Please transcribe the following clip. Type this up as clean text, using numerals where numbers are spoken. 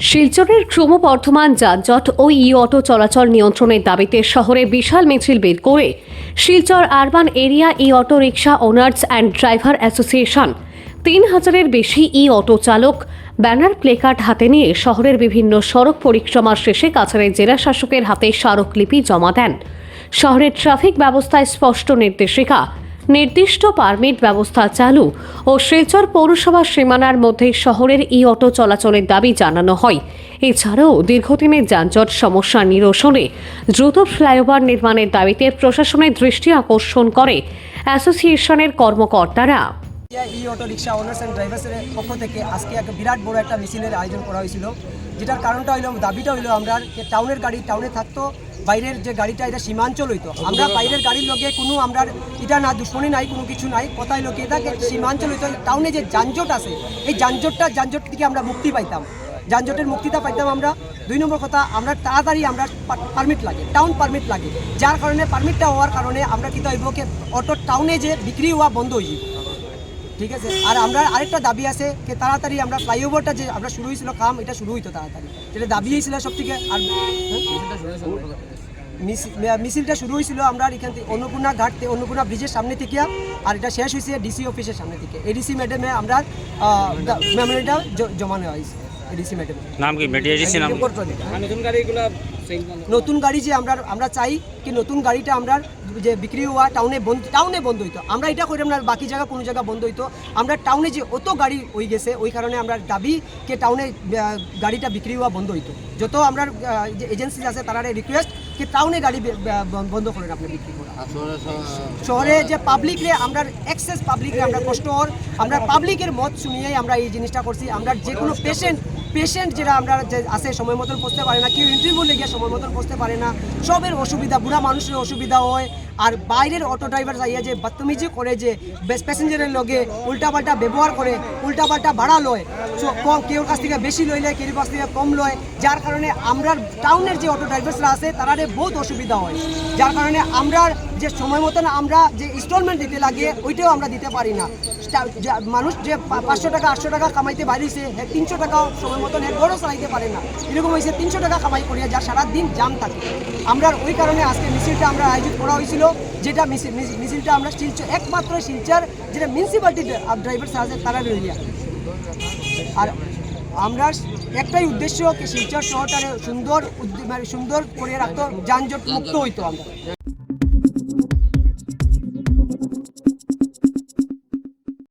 শিলচরের ক্রমবর্ধমান যানজট ও ই অটো চলাচল নিয়ন্ত্রণের দাবিতে শহরে বিশাল মিছিল বের করে Silchar urban area e auto rickshaw owners and driver association ৩,০০০-এর বেশি ই অটো চালক ব্যানার প্লেকার্ড হাতে নিয়ে শহরের বিভিন্ন সড়ক পরিক্রমা শেষে কাছাড়ের জেলা শাসকের হাতে স্মারকলিপি জমা দেন। শহরের ট্রাফিক ব্যবস্থায় স্পষ্ট নির্দেশিকা, নির্দিষ্ট পারমিট ব্যবস্থা চালু ও শিলচর পৌরসভা সীমানার মধ্যে শহরের ই অটো চলাচলের দাবি জানানো হয়। এছাড়াও দীর্ঘদিনের যানজট সমস্যা নিরসনে দ্রুত ফ্লাইওভার নির্মাণের দাবিতে প্রশাসনের দৃষ্টি আকর্ষণ করে অ্যাসোসিয়েশনের কর্মকর্তারা। ই অটো রিক্সা ওনার্স অ্যান্ড ড্রাইভার্সের পক্ষ থেকে আজকে একটা বিরাট বড় একটা মিছিলের আয়োজন করা হয়েছিল, যেটার কারণটা হইলো, দাবিটা হইলো আমরা টাউনের গাড়ি টাউনে থাকতো, বাইরের যে গাড়িটা এটা সীমাঞ্চল হইতো। আমরা বাইরের গাড়ির লোকে কোনো আমরা এটা না দুশ্মনী নাই, কোনো কিছু নাই, কথা হইলো কি এটাকে সীমাঞ্চল হইতো। টাউনে যে যানজট আছে এই যানজট থেকে আমরা মুক্তি পাইতাম, যানজটের মুক্তিটা পাইতাম আমরা। ২ নম্বর কথা, আমরা তাড়াতাড়ি আমরা পারমিট লাগে, টাউন পারমিট লাগে, যার কারণে পারমিটটা হওয়ার কারণে আমরা কিন্তু হইব কি অটো টাউনে যে বিক্রি হওয়া বন্ধ হয়ে যাবে, ঠিক আছে। আর আমরা আরেকটা দাবি আছে যে তাড়াতাড়ি আমরা ফ্লাইওভারটা যে আমরা শুরু হয়েছিল কাম, এটা শুরু হইতো তাড়াতাড়ি, যেটা দাবি হয়েছিল সব থেকে। আর মিছিলটা শুরু হয়েছিল আমরা এখান থেকে অন্নপূর্ণা ঘাট থেকে, অন্নপূর্ণা ব্রিজের সামনে থেকে, আর এটা শেষ হয়েছে ডিসি অফিসের সামনে থেকে। এডিসি ম্যাডামে আমরা মেমোরিটা জমা নেওয়া হয়েছে। এডিসি ম্যাডাম নাম কি মেডিয়েশন নাম নতুন গাড়ি যে আমরা চাই কি নতুন গাড়িটা আমরা যে বিক্রি হওয়া টাউনে বন্ধ হইতো। আমরা এটা করি আমরা বাকি জায়গা কোনো জায়গা বন্ধ হইতো, আমরা টাউনে যে অত গাড়ি হয়ে গেছে ওই কারণে আমরা দাবি কে টাউনে গাড়িটা বিক্রি হওয়া বন্ধ হইতো। যত আমরা যে এজেন্সি আছে তারা রিকোয়েস্ট কি টাউনে গাড়ি বন্ধ করেন আপনি বিক্রি করা। শহরে যে পাবলিকরে আমরা এক্সেস পাবলিকরে আমরা কষ্ট হর, আমরা পাবলিকের মত শুনিয়েই আমরা এই জিনিসটা করছি। আমরা যে কোনো পেশেন্ট যেটা আমরা যে আসে সময় মতন পৌঁছতে পারে না, কেউ ইন্টারভিউ লেগে সময় মতন পৌঁছতে পারে না, সবের অসুবিধা, বুড়া মানুষের অসুবিধা হয়। আর বাইরের অটো ড্রাইভার যাইয়া যে বদতমিজি করে, যে প্যাসেঞ্জারের লগে উল্টাপাল্টা ব্যবহার করে, উল্টাপাল্টা ভাড়া লয়, কম কেউর কাছ থেকে বেশি লইলে কেউর কাছ থেকে কম লয়, যার কারণে আমরা টাউনের যে অটো ড্রাইভার্সরা আছে তারা বহুত অসুবিধা হয়। যার কারণে আমরা যে সময় মতন আমরা যে ইনস্টলমেন্ট দিতে লাগে ওইটাও আমরা দিতে পারি না। মানুষ যে 500 টাকা 800 টাকা কামাইতে বাইরেছে, 300 টাকাও সময় মতন গড়ও চালাইতে পারে না। এরকম হয়েছে 300 টাকা কামাই করিয়া যার সারাদিন জাম থাকে। আমরা ওই কারণে আজকে মিছিলটা আমরা আয়োজন করা হয়েছিল, যেটা মিছিলটা আমরা শিলচর একমাত্র শিলচর যেটা মিউনিসিপ্যালিটি ড্রাইভার্স আছে তারা রইয়া। আর আমরা একটাই উদ্দেশ্য কি শিলচর শহরটারে সুন্দর করে রাখতো, যানজট মুক্ত হইতো আমরা।